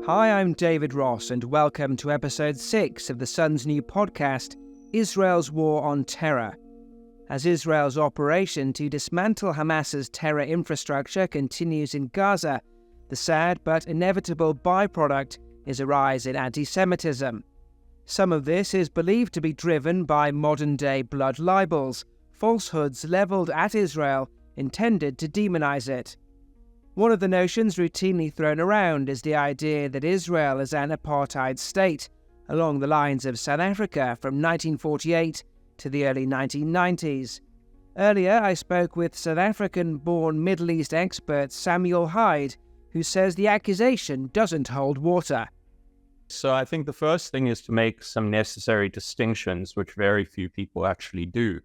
Hi, I'm David Ross, and welcome to episode 6 of the Sun's new podcast, Israel's War on Terror. As Israel's operation to dismantle Hamas's terror infrastructure continues in Gaza, the sad but inevitable byproduct is a rise in anti-Semitism. Some of this is believed to be driven by modern-day blood libels, falsehoods levelled at Israel intended to demonize it. One of the notions routinely thrown around is the idea that Israel is an apartheid state, along the lines of South Africa from 1948 to the early 1990s. Earlier, I spoke with South African-born Middle East expert Samuel Hyde, who says the accusation doesn't hold water. So I think the first thing is to make some necessary distinctions, which very few people actually do,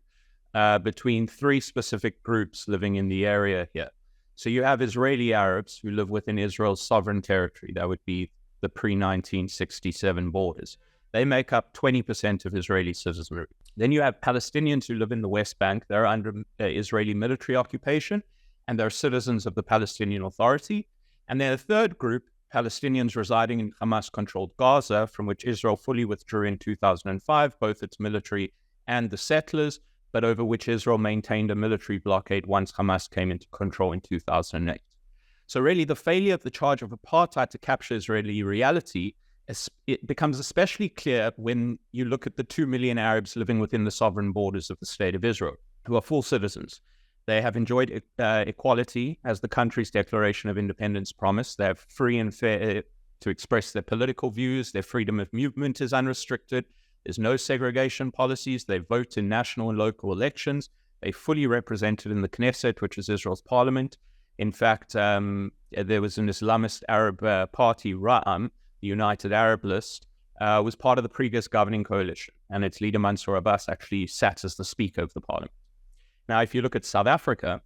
between three specific groups living in the area here. So you have Israeli Arabs who live within Israel's sovereign territory. That would be the pre-1967 borders. They make up 20% of Israeli citizenry. Then you have Palestinians who live in the West Bank. They're under Israeli military occupation, and they're citizens of the Palestinian Authority. And then a third group, Palestinians residing in Hamas-controlled Gaza, from which Israel fully withdrew in 2005, both its military and the settlers, but over which Israel maintained a military blockade once Hamas came into control in 2008. So really, the failure of the charge of apartheid to capture Israeli reality, it becomes especially clear when you look at the 2 million Arabs living within the sovereign borders of the State of Israel, who are full citizens. They have enjoyed equality, as the country's Declaration of Independence promised. They have free and fair to express their political views. Their freedom of movement is unrestricted. There's no segregation policies. They vote in national and local elections. They're fully represented in the Knesset, which is Israel's parliament. In fact, there was an Islamist Arab party, Ra'am, the United Arab List, was part of the previous governing coalition, and its leader, Mansour Abbas, actually sat as the Speaker of the parliament. Now, if you look at South Africa,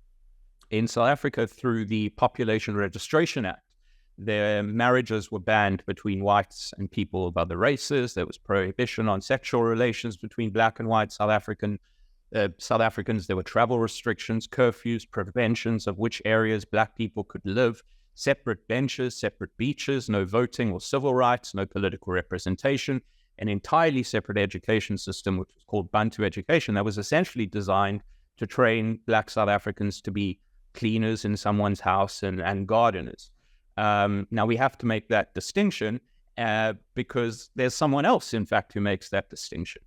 through the Population Registration Act, their marriages were banned between whites and people of other races. There was prohibition on sexual relations between black and white South Africans. There were travel restrictions, curfews, preventions of which areas black people could live, separate benches, separate beaches, no voting or civil rights, no political representation, an entirely separate education system, which was called Bantu education, that was essentially designed to train black South Africans to be cleaners in someone's house and gardeners. Now, we have to make that distinction because there's someone else, in fact, who makes that distinction,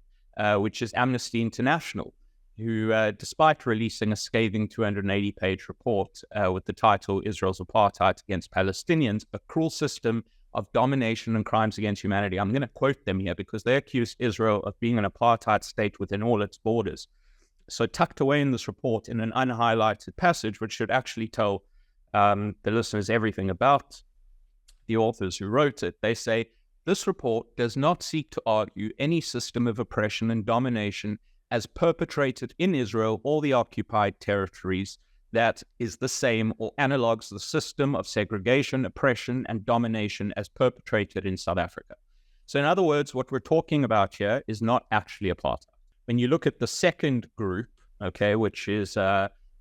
which is Amnesty International, who, despite releasing a scathing 280-page report with the title Israel's Apartheid Against Palestinians, a cruel system of domination and crimes against humanity. I'm going to quote them here because they accuse Israel of being an apartheid state within all its borders. So tucked away in this report in an unhighlighted passage, which should actually tell the listeners everything about the authors who wrote it, they say, this report does not seek to argue any system of oppression and domination as perpetrated in Israel or the occupied territories that is the same or analogues the system of segregation, oppression, and domination as perpetrated in South Africa. So in other words, what we're talking about here is not actually apartheid. When you look at the second group, which is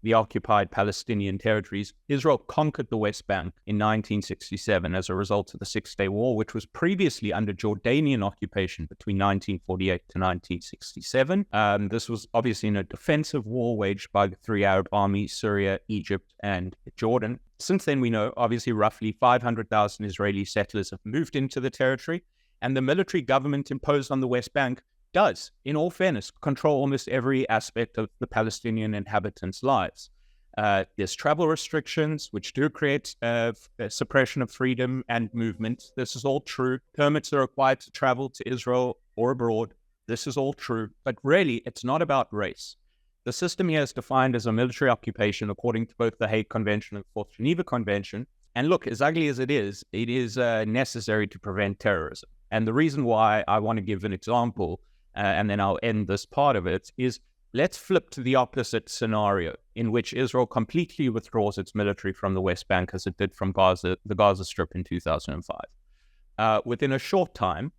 the occupied Palestinian territories, Israel conquered the West Bank in 1967 as a result of the Six-Day War, which was previously under Jordanian occupation between 1948 to 1967. This was obviously in a defensive war waged by the three Arab armies, Syria, Egypt, and Jordan. Since then, we know, obviously, roughly 500,000 Israeli settlers have moved into the territory, and the military government imposed on the West Bank does, in all fairness, control almost every aspect of the Palestinian inhabitants' lives. There's travel restrictions, which do create suppression of freedom and movement. This is all true. Permits are required to travel to Israel or abroad. This is all true. But really, it's not about race. The system here is defined as a military occupation according to both the Hague Convention and the Fourth Geneva Convention. And look, as ugly as it is necessary to prevent terrorism. And the reason why I want to give an example and then I'll end this part of it, is let's flip to the opposite scenario in which Israel completely withdraws its military from the West Bank as it did from the Gaza Strip in 2005. Within a short time,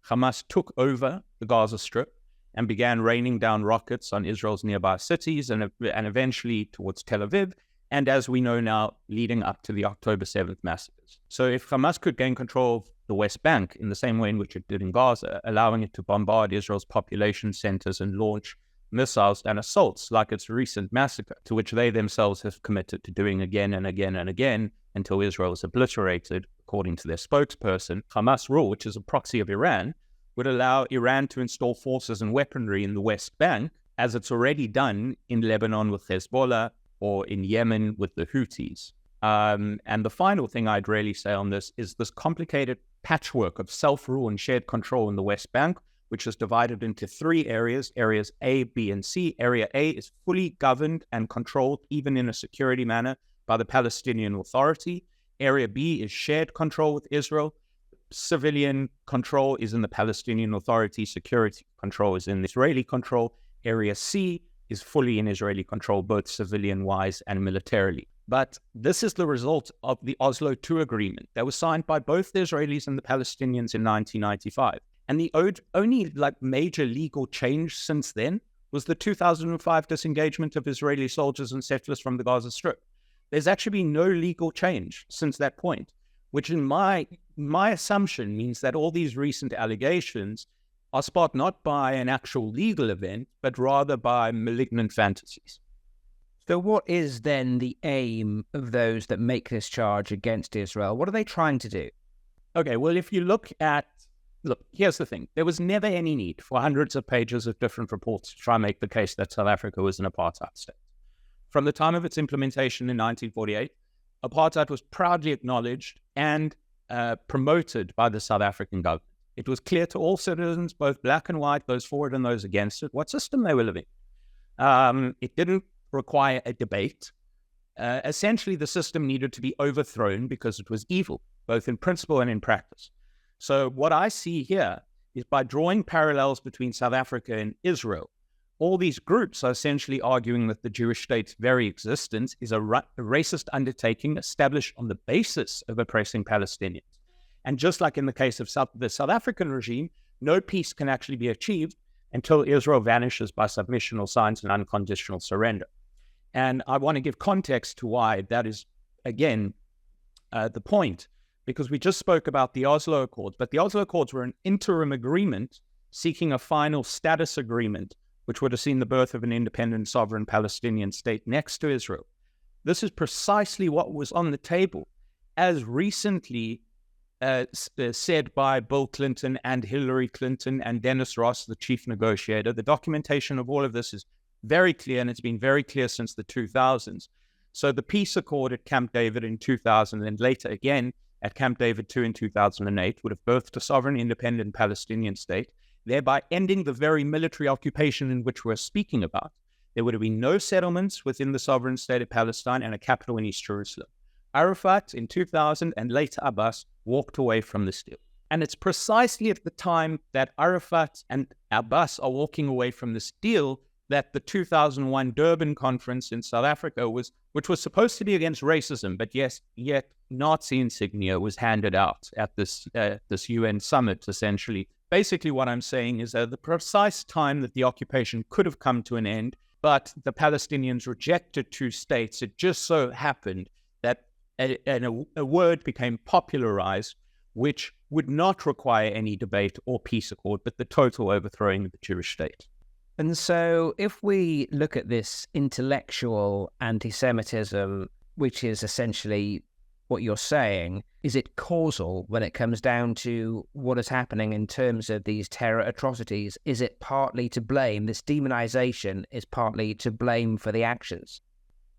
Hamas took over the Gaza Strip and began raining down rockets on Israel's nearby cities and eventually towards Tel Aviv and as we know now, leading up to the October 7th massacres. So if Hamas could gain control of the West Bank in the same way in which it did in Gaza, allowing it to bombard Israel's population centers and launch missiles and assaults like its recent massacre, to which they themselves have committed to doing again and again and again until Israel is obliterated, according to their spokesperson, Hamas rule, which is a proxy of Iran, would allow Iran to install forces and weaponry in the West Bank, as it's already done in Lebanon with Hezbollah or in Yemen with the Houthis. And the final thing I'd really say on this is this complicated patchwork of self-rule and shared control in the West Bank, which is divided into three areas A, B, and C. Area A is fully governed and controlled, even in a security manner, by the Palestinian Authority. Area B is shared control with Israel. Civilian control is in the Palestinian Authority. Security control is in Israeli control. Area C is fully in Israeli control, both civilian-wise and militarily. But this is the result of the Oslo II agreement that was signed by both the Israelis and the Palestinians in 1995. And the only major legal change since then was the 2005 disengagement of Israeli soldiers and settlers from the Gaza Strip. There's actually been no legal change since that point, which in my assumption means that all these recent allegations are sparked not by an actual legal event, but rather by malignant fantasies. So what is then the aim of those that make this charge against Israel? What are they trying to do? Okay, well, if you look, here's the thing. There was never any need for hundreds of pages of different reports to try and make the case that South Africa was an apartheid state. From the time of its implementation in 1948, apartheid was proudly acknowledged and promoted by the South African government. It was clear to all citizens, both black and white, those for it and those against it, what system they were living. It didn't require a debate. Essentially, the system needed to be overthrown because it was evil, both in principle and in practice. So what I see here is by drawing parallels between South Africa and Israel, all these groups are essentially arguing that the Jewish state's very existence is a racist undertaking established on the basis of oppressing Palestinians. And just like in the case of the South African regime, no peace can actually be achieved until Israel vanishes by submission or signs an unconditional surrender. And I want to give context to why that is, again, the point, because we just spoke about the Oslo Accords, but the Oslo Accords were an interim agreement seeking a final status agreement, which would have seen the birth of an independent sovereign Palestinian state next to Israel. This is precisely what was on the table, as recently said by Bill Clinton and Hillary Clinton and Dennis Ross, the chief negotiator. The documentation of all of this is very clear, and it's been very clear since the 2000s. So the peace accord at Camp David in 2000 and later again at Camp David II in 2008 would have birthed a sovereign independent Palestinian state, thereby ending the very military occupation in which we're speaking about. There would have been no settlements within the sovereign state of Palestine and a capital in East Jerusalem. Arafat in 2000 and later Abbas walked away from this deal. And it's precisely at the time that Arafat and Abbas are walking away from this deal that the 2001 Durban conference in South Africa which was supposed to be against racism, but yet Nazi insignia was handed out at this UN summit, essentially. Basically what I'm saying is that the precise time that the occupation could have come to an end, but the Palestinians rejected two states, it just so happened that a word became popularized, which would not require any debate or peace accord, but the total overthrowing of the Jewish state. And so if we look at this intellectual anti-Semitism, which is essentially what you're saying, is it causal when it comes down to what is happening in terms of these terror atrocities? Is it partly to blame? This demonization is partly to blame for the actions?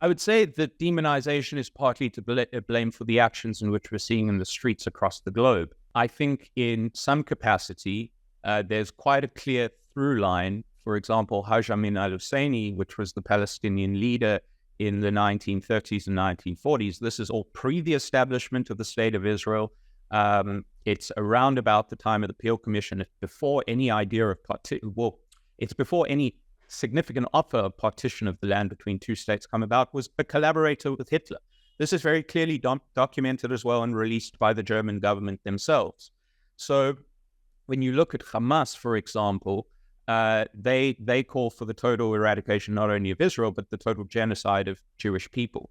I would say that demonization is partly to blame for the actions in which we're seeing in the streets across the globe. I think in some capacity, there's quite a clear through line. For example, Haj Amin al-Husseini, which was the Palestinian leader in the 1930s and 1940s. This is all pre the establishment of the State of Israel. It's around about the time of the Peel Commission. It's before any idea of it's before any significant offer of partition of the land between two states come about, was a collaborator with Hitler. This is very clearly documented as well and released by the German government themselves. So when you look at Hamas, for example, they call for the total eradication not only of Israel, but the total genocide of Jewish people.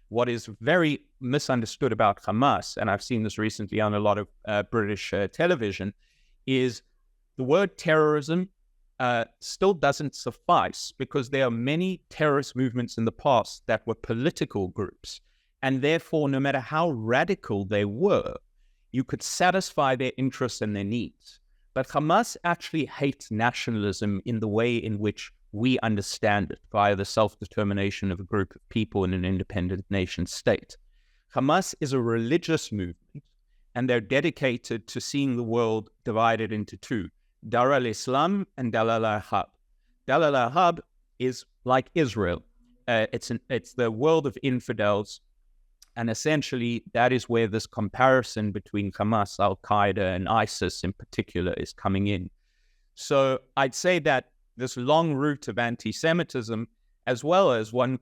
what is very misunderstood about Hamas, and I've seen this recently on a lot of British television, is the word terrorism still doesn't suffice, because there are many terrorist movements in the past that were political groups. And therefore, no matter how radical they were, you could satisfy their interests and their needs. But Hamas actually hates nationalism in the way in which we understand it, via the self-determination of a group of people in an independent nation state. Hamas is a religious movement, and they're dedicated to seeing the world divided into two: Dar al-Islam and Dar al-Harb. Dar al-Harb is like Israel. It's the world of infidels, and essentially that is where this comparison between Hamas, Al-Qaeda, and ISIS in particular is coming in. So I'd say that this long route of anti-Semitism, as well as what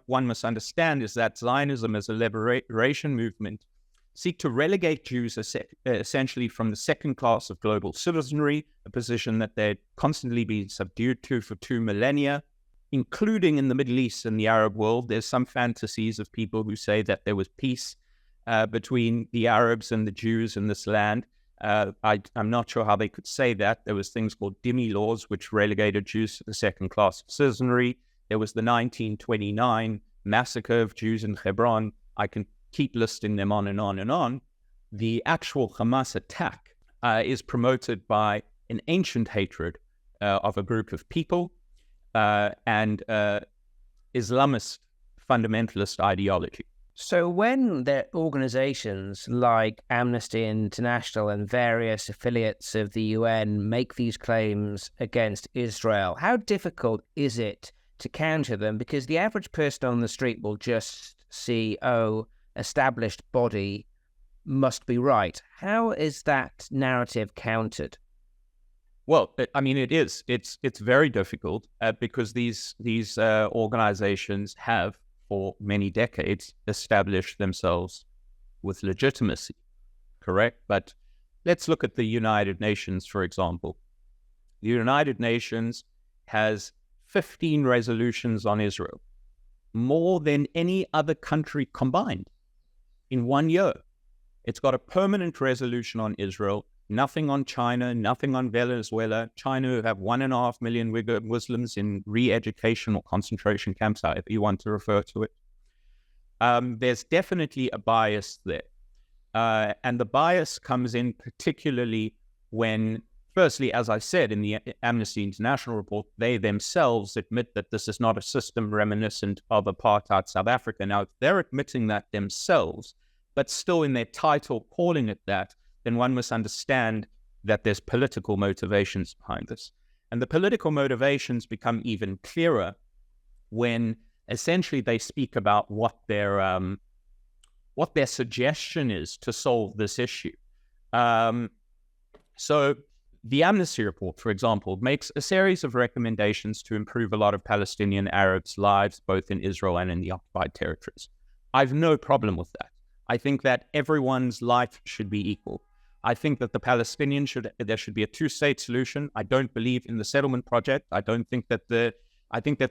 one must understand, is that Zionism as a liberation movement seek to relegate Jews essentially from the second class of global citizenry, a position that they'd constantly been subdued to for 2 millennia, including in the Middle East and the Arab world. There's some fantasies of people who say that there was peace between the Arabs and the Jews in this land. I'm not sure how they could say that. There was things called dhimmi laws, which relegated Jews to the second class of citizenry. There was the 1929 massacre of Jews in Hebron. I can keep listing them on and on and on. The actual Hamas attack is promoted by an ancient hatred of a group of people and Islamist fundamentalist ideology. So when the organizations like Amnesty International and various affiliates of the UN make these claims against Israel, how difficult is it to counter them? Because the average person on the street will just see, oh, established body must be right. How is that narrative countered? Well, I mean, it is. It's very difficult because these organizations have, for many decades, established themselves with legitimacy, correct? But let's look at the United Nations, for example. The United Nations has 15 resolutions on Israel, more than any other country combined in 1 year. It's got a permanent resolution on Israel, nothing on China, nothing on Venezuela. China have 1.5 million Uyghur Muslims in re-education or concentration camps, however you want to refer to it. There's definitely a bias there. And the bias comes in particularly when, firstly, as I said in the Amnesty International report, they themselves admit that this is not a system reminiscent of apartheid South Africa. Now, if they're admitting that themselves, but still in their title calling it that, then one must understand that there's political motivations behind this. And the political motivations become even clearer when essentially they speak about what their suggestion is to solve this issue. So the Amnesty report, for example, makes a series of recommendations to improve a lot of Palestinian Arabs' lives, both in Israel and in the occupied territories. I've no problem with that. I think that everyone's life should be equal. I think that the Palestinians there should be a two-state solution. I don't believe in the settlement project. I think that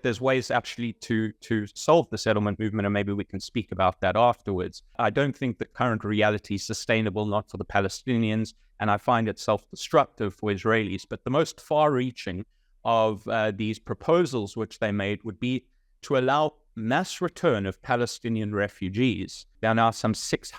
there's ways actually to solve the settlement movement, and maybe we can speak about that afterwards. I don't think that current reality is sustainable, not for the Palestinians, and I find it self-destructive for Israelis. But the most far-reaching of these proposals which they made would be to allow mass return of Palestinian refugees. There are now some 6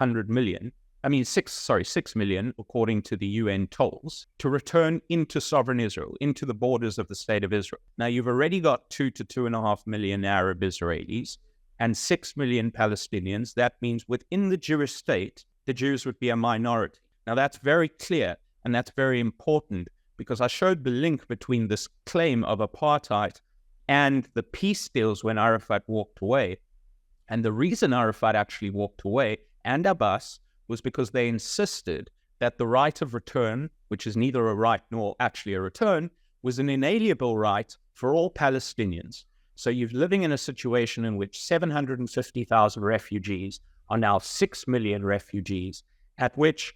million, according to the UN tolls, to return into sovereign Israel, into the borders of the state of Israel. Now, you've already got 2 to 2.5 million Arab Israelis and 6 million Palestinians. That means within the Jewish state, the Jews would be a minority. Now, that's very clear, and that's very important, because I showed the link between this claim of apartheid and the peace deals when Arafat walked away. And the reason Arafat actually walked away, and Abbas, was because they insisted that the right of return, which is neither a right nor actually a return, was an inalienable right for all Palestinians. So you're living in a situation in which 750,000 refugees are now 6 million refugees, at which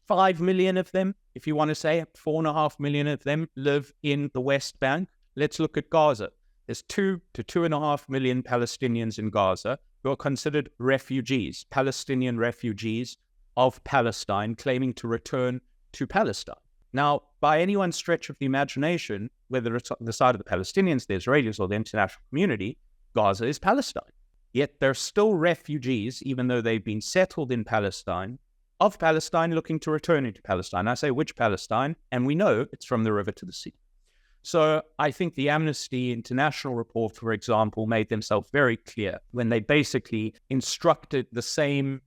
5 million of them, if you want to say 4.5 million of them, live in the West Bank. Let's look at Gaza. There's 2 to 2.5 million Palestinians in Gaza. who are considered refugees, Palestinian refugees of Palestine, claiming to return to Palestine. Now, by anyone's stretch of the imagination, whether it's on the side of the Palestinians, the Israelis, or the international community, Gaza is Palestine. Yet they're still refugees, even though they've been settled in Palestine, of Palestine looking to return into Palestine. I say which Palestine, and we know it's from the river to the sea. So I think the Amnesty International report, for example, made themselves very clear when they basically instructed the same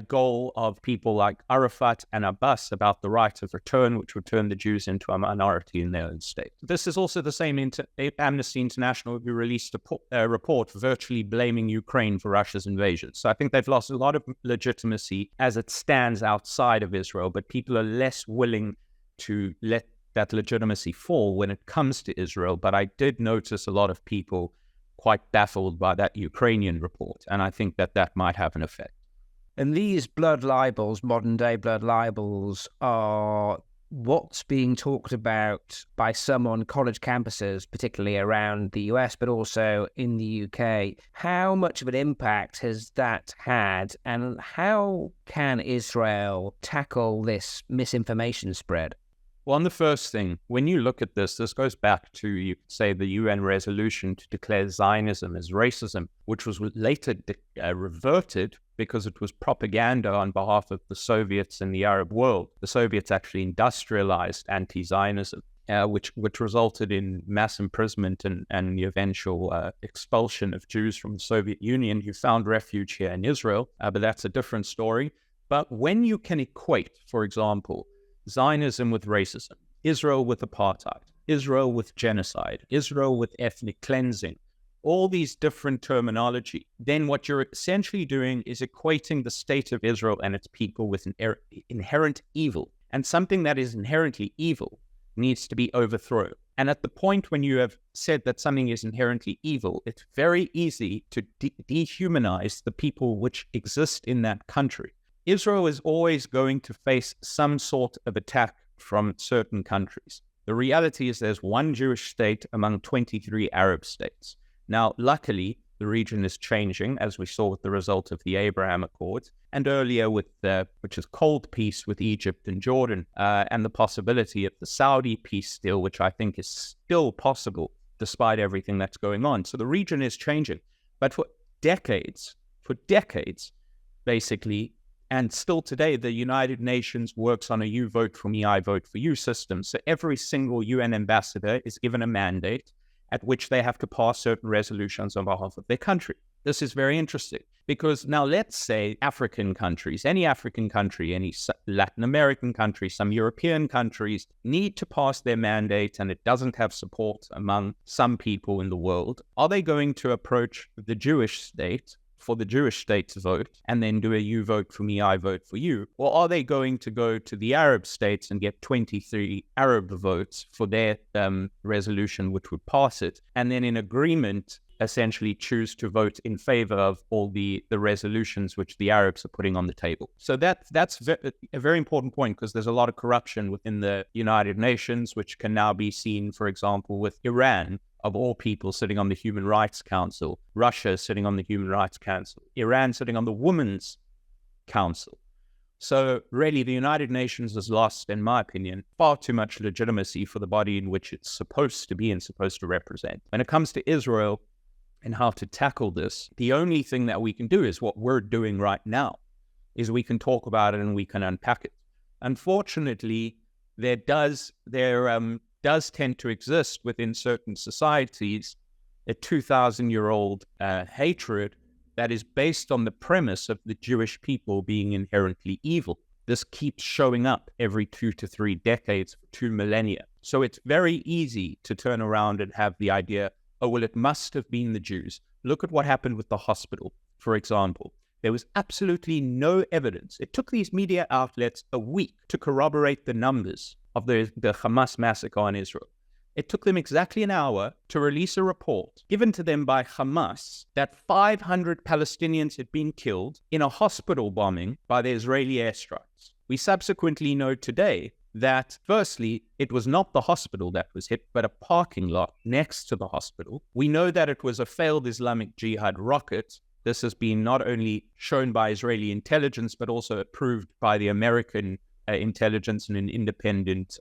goal of people like Arafat and Abbas about the right of return, which would turn the Jews into a minority in their own state. This is also the same Amnesty International who released a report virtually blaming Ukraine for Russia's invasion. So I think they've lost a lot of legitimacy as it stands outside of Israel, but people are less willing to let that legitimacy fall when it comes to Israel. But I did notice a lot of people quite baffled by that Ukrainian report, and I think that might have an effect. And these blood libels, modern-day blood libels, are what's being talked about by some on college campuses, particularly around the US, but also in the UK. How much of an impact has that had, and how can Israel tackle this misinformation spread? Well, on the first thing, when you look at this goes back to, you could say, the UN resolution to declare Zionism as racism, which was later reverted because it was propaganda on behalf of the Soviets and the Arab world. The Soviets actually industrialized anti-Zionism, which resulted in mass imprisonment and the eventual expulsion of Jews from the Soviet Union who found refuge here in Israel. But that's a different story. But when you can equate, for example, Zionism with racism, Israel with apartheid, Israel with genocide, Israel with ethnic cleansing, all these different terminology, then what you're essentially doing is equating the state of Israel and its people with an inherent evil. And something that is inherently evil needs to be overthrown. And at the point when you have said that something is inherently evil, it's very easy to dehumanize the people which exist in that country. Israel is always going to face some sort of attack from certain countries. The reality is there's one Jewish state among 23 Arab states. Now, luckily, the region is changing, as we saw with the result of the Abraham Accords, and earlier with which is cold peace with Egypt and Jordan, and the possibility of the Saudi peace deal, which I think is still possible despite everything that's going on. So the region is changing. But for decades, basically, and still today, the United Nations works on a you vote for me, I vote for you system. So every single UN ambassador is given a mandate at which they have to pass certain resolutions on behalf of their country. This is very interesting because now let's say African countries, any African country, any Latin American country, some European countries need to pass their mandate and it doesn't have support among some people in the world. Are they going to approach the Jewish state for the Jewish state to vote and then do a you vote for me, I vote for you? Or are they going to go to the Arab states and get 23 Arab votes for their resolution, which would pass it, and then in agreement essentially choose to vote in favor of all the resolutions which the Arabs are putting on the table? So that's a very important point, because there's a lot of corruption within the United Nations, which can now be seen, for example, with Iran, of all people, sitting on the Human Rights Council, Russia sitting on the Human Rights Council, Iran sitting on the Women's Council. So really, the United Nations has lost, in my opinion, far too much legitimacy for the body in which it's supposed to be and supposed to represent. When it comes to Israel and how to tackle this, the only thing that we can do is what we're doing right now, is we can talk about it and we can unpack it. Unfortunately, there does tend to exist within certain societies a 2,000-year-old hatred that is based on the premise of the Jewish people being inherently evil. This keeps showing up every 2 to 3 decades for 2 millennia. So it's very easy to turn around and have the idea, oh, well, it must have been the Jews. Look at what happened with the hospital, for example. There was absolutely no evidence. It took these media outlets a week to corroborate the numbers of the Hamas massacre on Israel. It took them exactly an hour to release a report given to them by Hamas that 500 Palestinians had been killed in a hospital bombing by the Israeli airstrikes. We subsequently know today that, firstly, it was not the hospital that was hit, but a parking lot next to the hospital. We know that it was a failed Islamic Jihad rocket, This has been not only shown by Israeli intelligence, but also approved by the American intelligence in an independent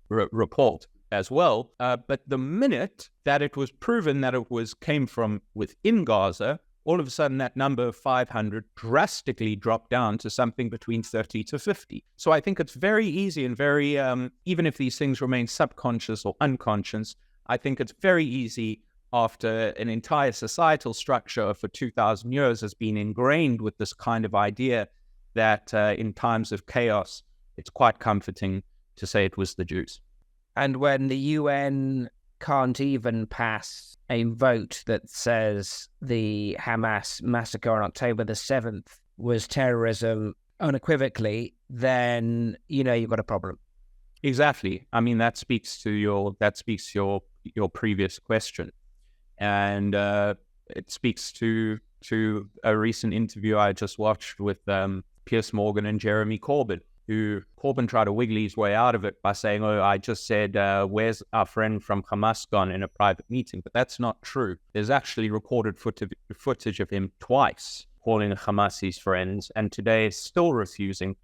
report as well. But the minute that it was proven that it came from within Gaza, all of a sudden that number of 500 drastically dropped down to something between 30 to 50. So I think it's very easy and very, even if these things remain subconscious or unconscious, I think it's very easy after an entire societal structure for 2,000 years has been ingrained with this kind of idea that in times of chaos, it's quite comforting to say it was the Jews. And when the UN can't even pass a vote that says the Hamas massacre on October the 7th was terrorism unequivocally, then, you've got a problem. Exactly. I mean, that speaks to your previous question. And it speaks to a recent interview I just watched with Piers Morgan and Jeremy Corbyn, who Corbyn tried to wiggle his way out of it by saying, I just said, where's our friend from Hamas gone in a private meeting? But that's not true. There's actually recorded footage of him twice calling Hamas his friends, and today is still refusing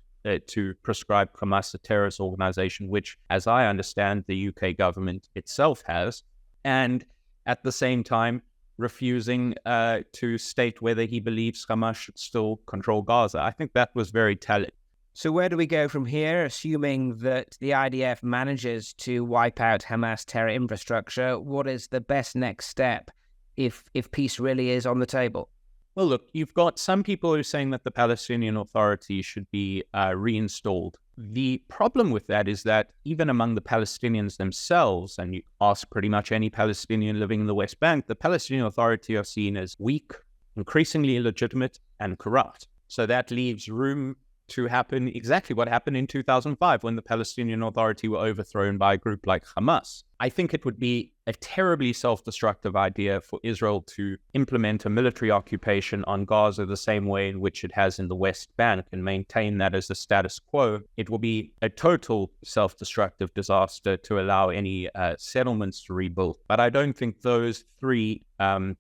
to prescribe Hamas a terrorist organization, which, as I understand, the UK government itself has, and at the same time refusing to state whether he believes Hamas should still control Gaza. I think that was very telling. So where do we go from here, assuming that the IDF manages to wipe out Hamas terror infrastructure? What is the best next step if peace really is on the table? Well, look, you've got some people who are saying that the Palestinian Authority should be reinstalled. The problem with that is that even among the Palestinians themselves, and you ask pretty much any Palestinian living in the West Bank, the Palestinian Authority are seen as weak, increasingly illegitimate, and corrupt. So that leaves room to happen exactly what happened in 2005 when the Palestinian Authority were overthrown by a group like Hamas. I think it would be a terribly self-destructive idea for Israel to implement a military occupation on Gaza the same way in which it has in the West Bank and maintain that as the status quo. It will be a total self-destructive disaster to allow any settlements to rebuild. But I don't think those three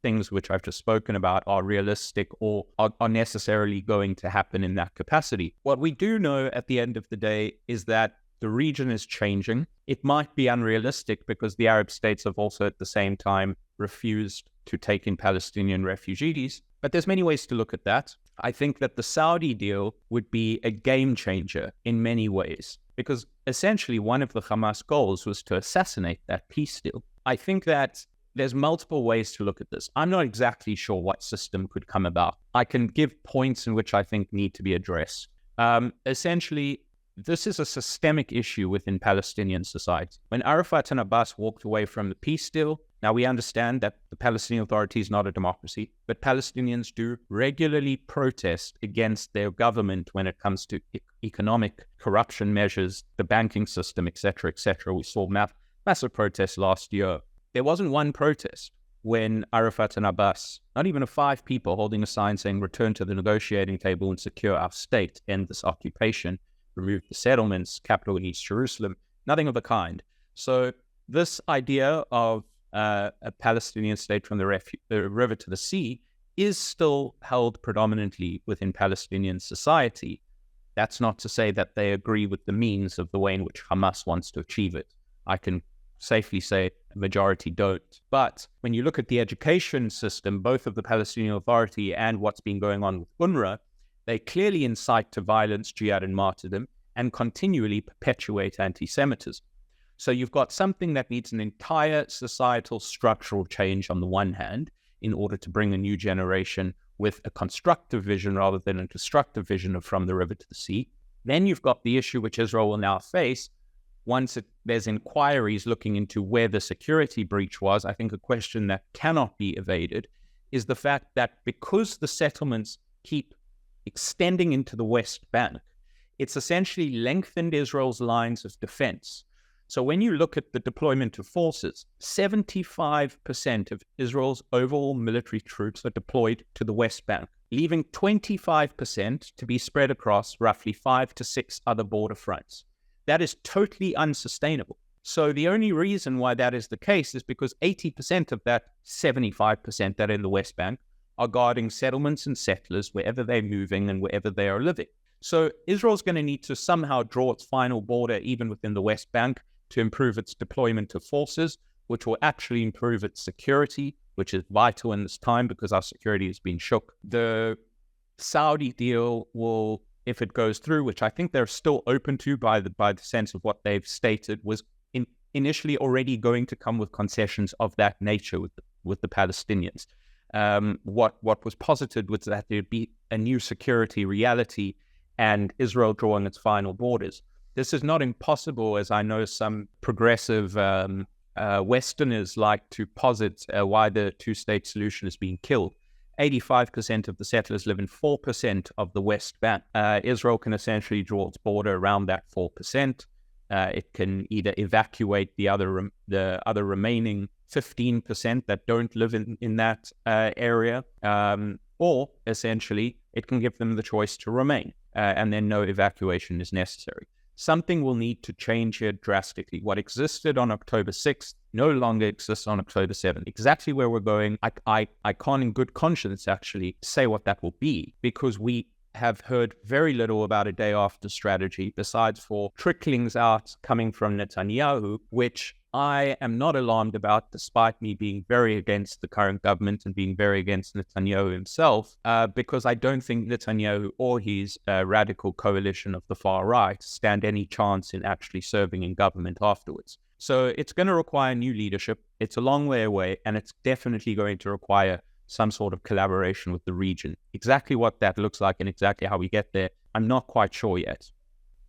things which I've just spoken about are realistic or are necessarily going to happen in that capacity. What we do know at the end of the day is that the region is changing. It might be unrealistic because the Arab states have also at the same time refused to take in Palestinian refugees. But there's many ways to look at that. I think that the Saudi deal would be a game changer in many ways because essentially one of the Hamas goals was to assassinate that peace deal. I think that there's multiple ways to look at this. I'm not exactly sure what system could come about. I can give points in which I think need to be addressed. Essentially, this is a systemic issue within Palestinian society. When Arafat and Abbas walked away from the peace deal, now we understand that the Palestinian Authority is not a democracy, but Palestinians do regularly protest against their government when it comes to economic corruption measures, the banking system, etc., etc. We saw massive protests last year. There wasn't one protest when Arafat and Abbas, not even 5 people holding a sign saying return to the negotiating table and secure our state, end this occupation, remove the settlements, capital in East Jerusalem, nothing of the kind. So this idea of a Palestinian state from the river to the sea is still held predominantly within Palestinian society. That's not to say that they agree with the means of the way in which Hamas wants to achieve it. I can safely say a majority don't. But when you look at the education system, both of the Palestinian Authority and what's been going on with UNRWA, they clearly incite to violence, jihad, and martyrdom, and continually perpetuate anti-Semitism. So you've got something that needs an entire societal structural change on the one hand, in order to bring a new generation with a constructive vision rather than a destructive vision of from the river to the sea. Then you've got the issue which Israel will now face. Once there's inquiries looking into where the security breach was, I think a question that cannot be evaded is the fact that because the settlements keep extending into the West Bank, it's essentially lengthened Israel's lines of defense. So when you look at the deployment of forces, 75% of Israel's overall military troops are deployed to the West Bank, leaving 25% to be spread across roughly 5 to 6 other border fronts. That is totally unsustainable. So the only reason why that is the case is because 80% of that 75% that are in the West Bank are guarding settlements and settlers wherever they're moving and wherever they are living. So Israel's going to need to somehow draw its final border even within the West Bank to improve its deployment of forces, which will actually improve its security, which is vital in this time because our security has been shook. The Saudi deal will, if it goes through, which I think they're still open to by the sense of what they've stated, was initially already going to come with concessions of that nature with the Palestinians. What was posited was that there'd be a new security reality and Israel drawing its final borders. This is not impossible, as I know some progressive Westerners like to posit why the two-state solution is being killed. 85% of the settlers live in 4% of the West Bank. Israel can essentially draw its border around that 4%. It can either evacuate the other remaining 15% that don't live in that area, or essentially it can give them the choice to remain, and then no evacuation is necessary. Something will need to change here drastically. What existed on October 6th no longer exists on October 7th. Exactly where we're going, I can't in good conscience actually say what that will be, because we have heard very little about a day after strategy besides for tricklings out coming from Netanyahu, which I am not alarmed about, despite me being very against the current government and being very against Netanyahu himself, because I don't think Netanyahu or his radical coalition of the far right stand any chance in actually serving in government afterwards. So it's going to require new leadership. It's a long way away, and it's definitely going to require some sort of collaboration with the region. Exactly what that looks like and exactly how we get there, I'm not quite sure yet.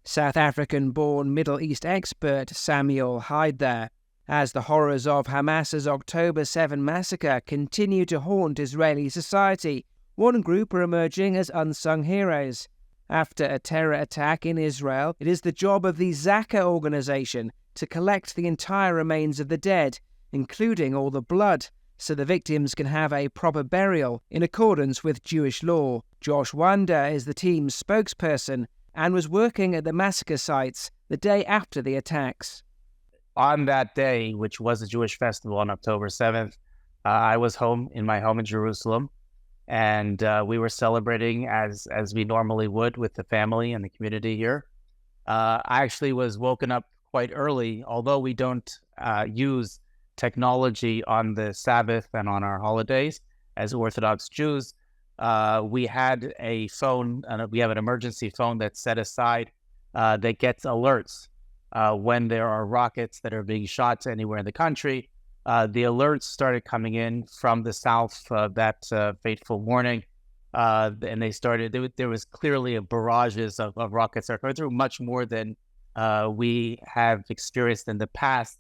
South African-born Middle East expert Samuel Hyde. As the horrors of Hamas's October 7 massacre continue to haunt Israeli society, one group are emerging as unsung heroes. After a terror attack in Israel, it is the job of the Zaka organization to collect the entire remains of the dead, including all the blood, so the victims can have a proper burial in accordance with Jewish law. Josh Wander is the team's spokesperson and was working at the massacre sites the day after the attacks. On that day, which was a Jewish festival on October 7th, I was in my home in Jerusalem, and we were celebrating as we normally would with the family and the community here. I actually was woken up quite early, although we don't use technology on the Sabbath and on our holidays as Orthodox Jews. We had a phone, we have an emergency phone that's set aside that gets alerts when there are rockets that are being shot anywhere in the country. The alerts started coming in from the south that fateful morning, and they started. There was clearly a barrages of rockets that are coming through, much more than we have experienced in the past.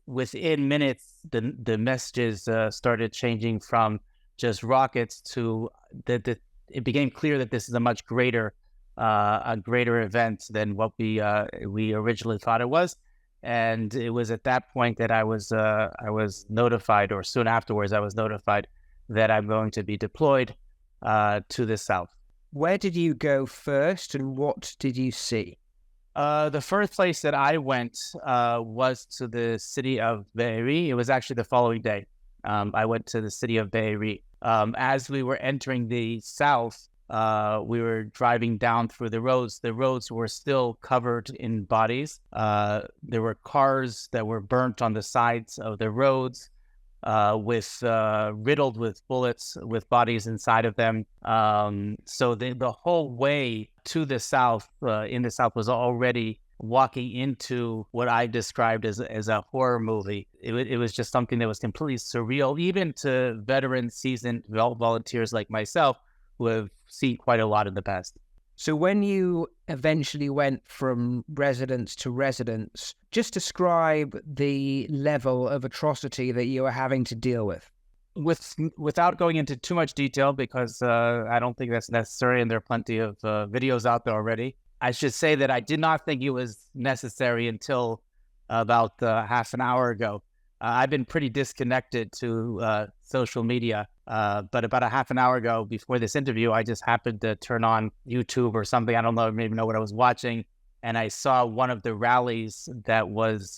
Within minutes, the messages started changing from just rockets to it became clear that this is a much greater event than what we originally thought it was. And it was at that point that I was notified, or soon afterwards, I was notified that I'm going to be deployed to the south. Where did you go first, and what did you see? The first place that I went was to the city of Be'eri. It was actually the following day. I went to the city of Be'eri. As we were entering the south, we were driving down through the roads. The roads were still covered in bodies. There were cars that were burnt on the sides of the roads, riddled with bullets, with bodies inside of them. So the whole way to the south, in the south, was already walking into what I described as a horror movie. It was just something that was completely surreal, even to veteran, seasoned volunteers like myself, who have seen quite a lot in the past. So when you eventually went from residence to residence, just describe the level of atrocity that you were having to deal with. Without going into too much detail, because I don't think that's necessary, and there are plenty of videos out there already. I should say that I did not think it was necessary until about half an hour ago. I've been pretty disconnected to social media, but about a half an hour ago, before this interview, I just happened to turn on YouTube or something. I don't know, maybe know what I was watching, and I saw one of the rallies that was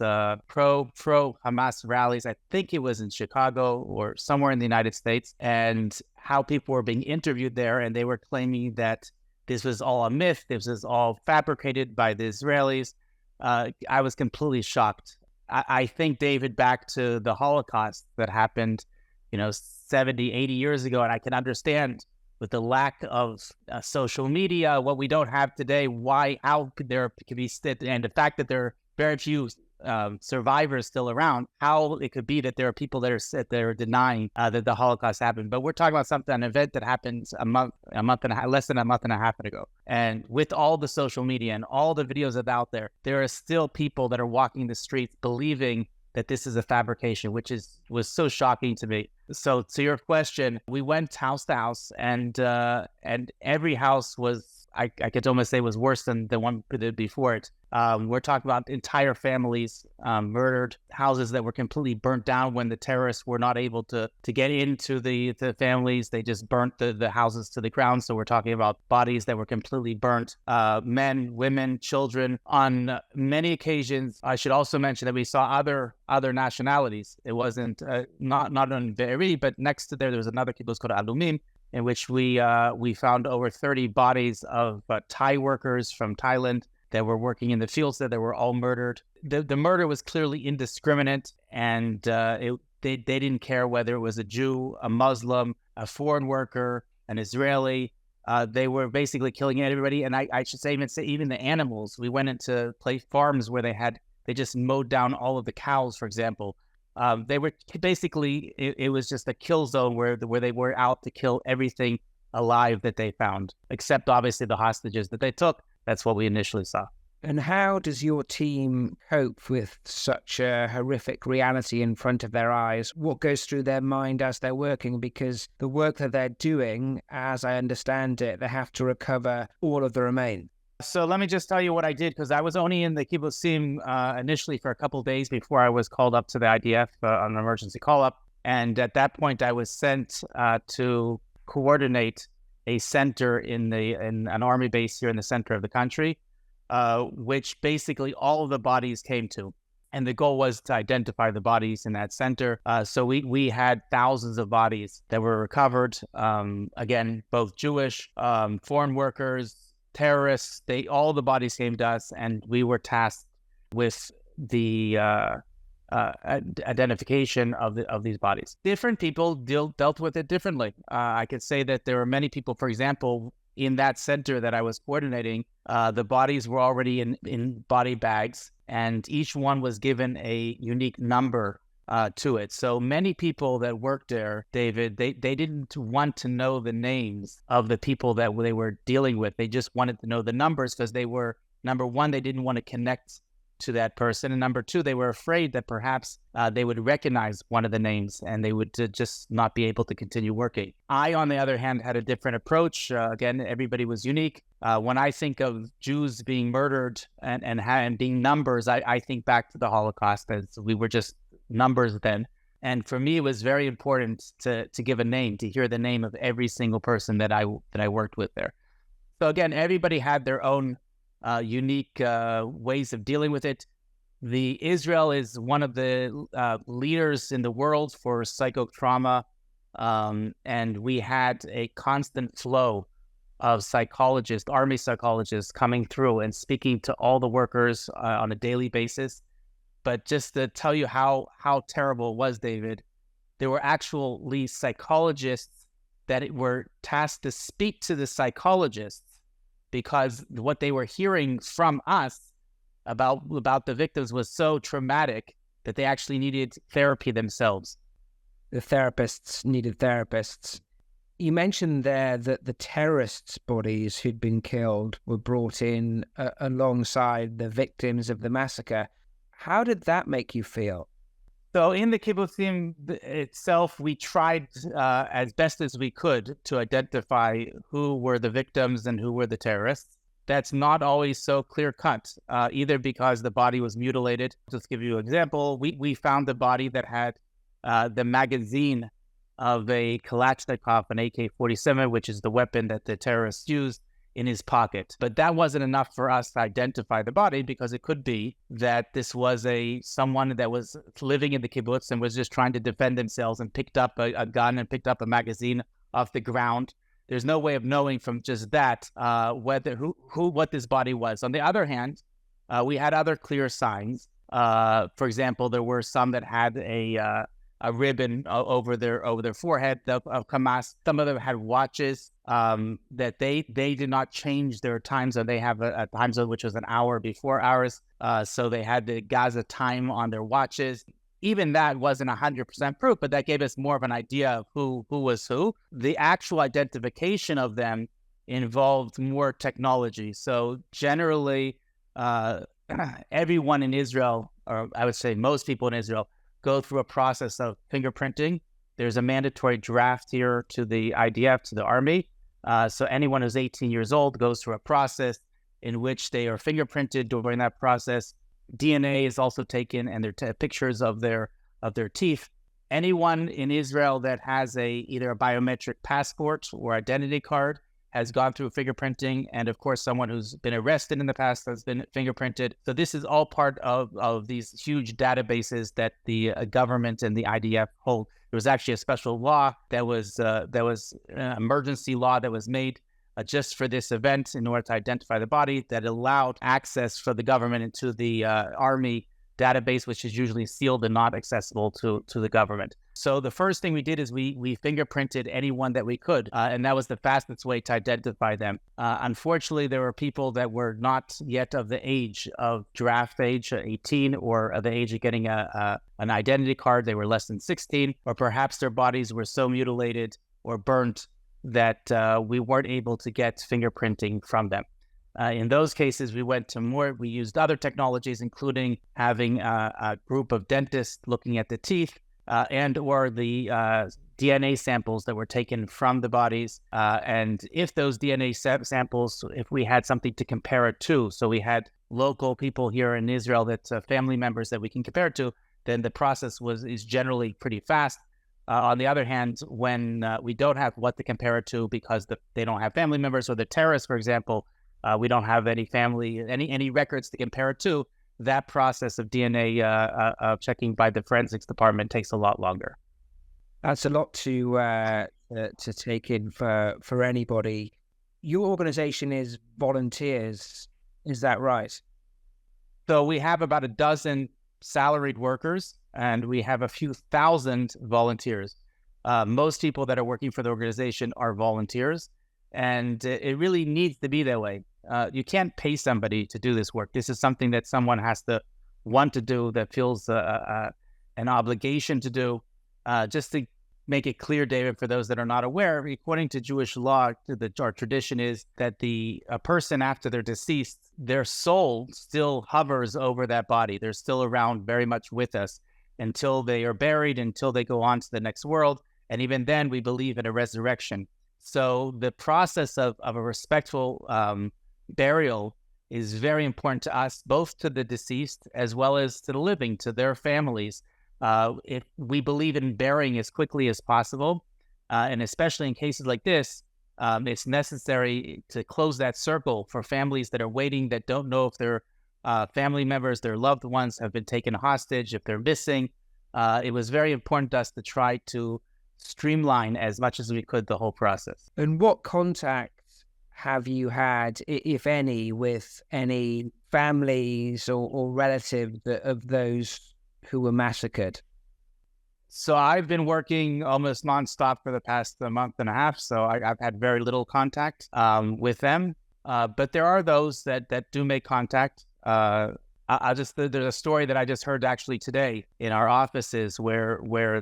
pro Hamas rallies. I think it was in Chicago or somewhere in the United States. And how people were being interviewed there, and they were claiming that this was all a myth, this was all fabricated by the Israelis. I was completely shocked. I think, David, back to the Holocaust that happened, 70, 80 years ago, and I can understand with the lack of social media, what we don't have today, how could there be, and the fact that there are very few survivors still around, how it could be that there are people that are denying that the Holocaust happened. But we're talking about an event that happened less than a month and a half ago. And with all the social media and all the videos that are out there, there are still people that are walking the streets believing that this is a fabrication, which was so shocking to me. So to your question, we went house to house, and every house was, I could almost say, was worse than the one before it. We're talking about entire families murdered, houses that were completely burnt down when the terrorists were not able to get into the families. They just burnt the houses to the ground. So we're talking about bodies that were completely burnt, men, women, children. On many occasions, I should also mention that we saw other nationalities. It wasn't not on Be'eri, but next to there was another kibbutz called Adumim, in which we found over 30 bodies of Thai workers from Thailand that were working in the fields there. They were all murdered. The murder was clearly indiscriminate, and they didn't care whether it was a Jew, a Muslim, a foreign worker, an Israeli. They were basically killing everybody, and I should say even the animals. We went into farms where they just mowed down all of the cows, for example. They were basically, it was just a kill zone where they were out to kill everything alive that they found, except obviously the hostages that they took. That's what we initially saw. And how does your team cope with such a horrific reality in front of their eyes? What goes through their mind as they're working? Because the work that they're doing, as I understand it, they have to recover all of the remains. So let me just tell you what I did, because I was only in the kibbutzim initially for a couple of days before I was called up to the IDF on an emergency call-up. And at that point, I was sent to coordinate a center in an army base here in the center of the country, which basically all of the bodies came to. And the goal was to identify the bodies in that center. So we had thousands of bodies that were recovered. Again, both Jewish, foreign workers, terrorists, all the bodies came to us, and we were tasked with the identification of these bodies. Different people dealt with it differently. I could say that there were many people, for example, in that center that I was coordinating, the bodies were already in body bags, and each one was given a unique number to it. So many people that worked there, David, they didn't want to know the names of the people that they were dealing with. They just wanted to know the numbers, because they were, number one, they didn't want to connect to that person, and number two, they were afraid that perhaps they would recognize one of the names and they would just not be able to continue working. I, on the other hand, had a different approach. Again, everybody was unique. When I think of Jews being murdered and being numbers, I think back to the Holocaust, as we were just numbers then. And for me, it was very important to give a name, to hear the name of every single person that I worked with there. So again, everybody had their own unique ways of dealing with it. Israel is one of the leaders in the world for psychotrauma, and we had a constant flow of psychologists, army psychologists, coming through and speaking to all the workers on a daily basis. But just to tell you how terrible it was, David, there were actually psychologists that were tasked to speak to the psychologists, because what they were hearing from us about the victims was so traumatic that they actually needed therapy themselves. The therapists needed therapists. You mentioned there that the terrorists' bodies who'd been killed were brought in alongside the victims of the massacre. How did that make you feel? So in the kibbutzim itself, we tried as best as we could to identify who were the victims and who were the terrorists. That's not always so clear-cut, either because the body was mutilated. Just to give you an example, we found the body that had the magazine of a Kalashnikov, an AK-47, which is the weapon that the terrorists used, in his pocket. But that wasn't enough for us to identify the body, because it could be that this was someone that was living in the kibbutz and was just trying to defend themselves and picked up a gun and picked up a magazine off the ground. There's no way of knowing from just that what this body was. On the other hand, we had other clear signs. For example, there were some that had a ribbon over their forehead of Hamas. Some of them had watches that they did not change their time zone. They have a time zone which was an hour before ours. So they had the Gaza time on their watches. Even that wasn't 100% proof, but that gave us more of an idea of who was who. The actual identification of them involved more technology. So generally, everyone in Israel, or I would say most people in Israel, go through a process of fingerprinting. There's a mandatory draft here to the IDF, to the army. So anyone who's 18 years old goes through a process in which they are fingerprinted. During that process, DNA is also taken, and they're pictures of their teeth. Anyone in Israel that has either a biometric passport or identity card has gone through fingerprinting, and of course, someone who's been arrested in the past has been fingerprinted. So this is all part of these huge databases that the government and the IDF hold. There was actually a special law that was an emergency law that was made just for this event in order to identify the body, that allowed access for the government into the army database, which is usually sealed and not accessible to the government. So the first thing we did is we fingerprinted anyone that we could, and that was the fastest way to identify them. Unfortunately, there were people that were not yet of the age of draft age, 18, or of the age of getting an identity card. They were less than 16, or perhaps their bodies were so mutilated or burnt that we weren't able to get fingerprinting from them. In those cases, we used other technologies, including having a group of dentists looking at the teeth and or the DNA samples that were taken from the bodies. And if those DNA samples, if we had something to compare it to, so we had local people here in Israel that family members that we can compare it to, then the process is generally pretty fast. On the other hand, when we don't have what to compare it to because they don't have family members, or the terrorists, for example, we don't have any records to compare it to, that process of DNA checking by the forensics department takes a lot longer. That's a lot to take in for anybody. Your organization is volunteers, is that right? So we have about a dozen salaried workers, and we have a few thousand volunteers. Most people that are working for the organization are volunteers, and it really needs to be that way. You can't pay somebody to do this work. This is something that someone has to want to do, that feels an obligation to do. Just to make it clear, David, for those that are not aware, according to Jewish law, our tradition is that a person after they're deceased, their soul still hovers over that body. They're still around very much with us until they are buried, until they go on to the next world. And even then, we believe in a resurrection. So the process of a respectful burial is very important to us, both to the deceased as well as to the living, to their families. If we believe in burying as quickly as possible, and especially in cases like this, it's necessary to close that circle for families that are waiting, that don't know if their family members, their loved ones have been taken hostage, if they're missing. It was very important to us to try to streamline as much as we could the whole process. And what contact have you had, if any, with any families or relatives of those who were massacred? So I've been working almost nonstop for the past month and a half, so I've had very little contact with them. But there are those that do make contact. There's a story that I just heard actually today in our offices where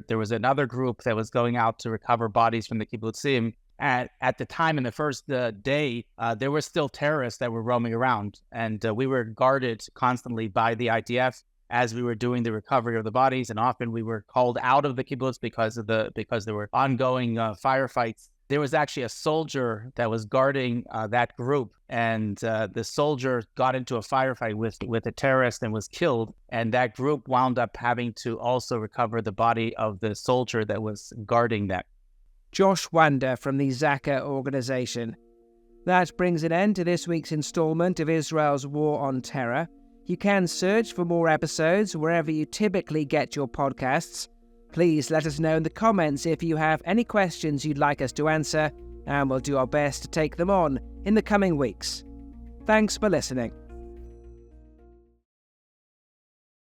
there was another group that was going out to recover bodies from the kibbutzim. At the time, in the first day, there were still terrorists that were roaming around, and we were guarded constantly by the IDF as we were doing the recovery of the bodies. And often we were called out of the kibbutz because there were ongoing firefights. There was actually a soldier that was guarding that group, and the soldier got into a firefight with a terrorist and was killed. And that group wound up having to also recover the body of the soldier that was guarding that. Josh Wander from the Zaka organization. That brings an end to this week's installment of Israel's War on Terror. You can search for more episodes wherever you typically get your podcasts. Please let us know in the comments if you have any questions you'd like us to answer, and we'll do our best to take them on in the coming weeks. Thanks for listening.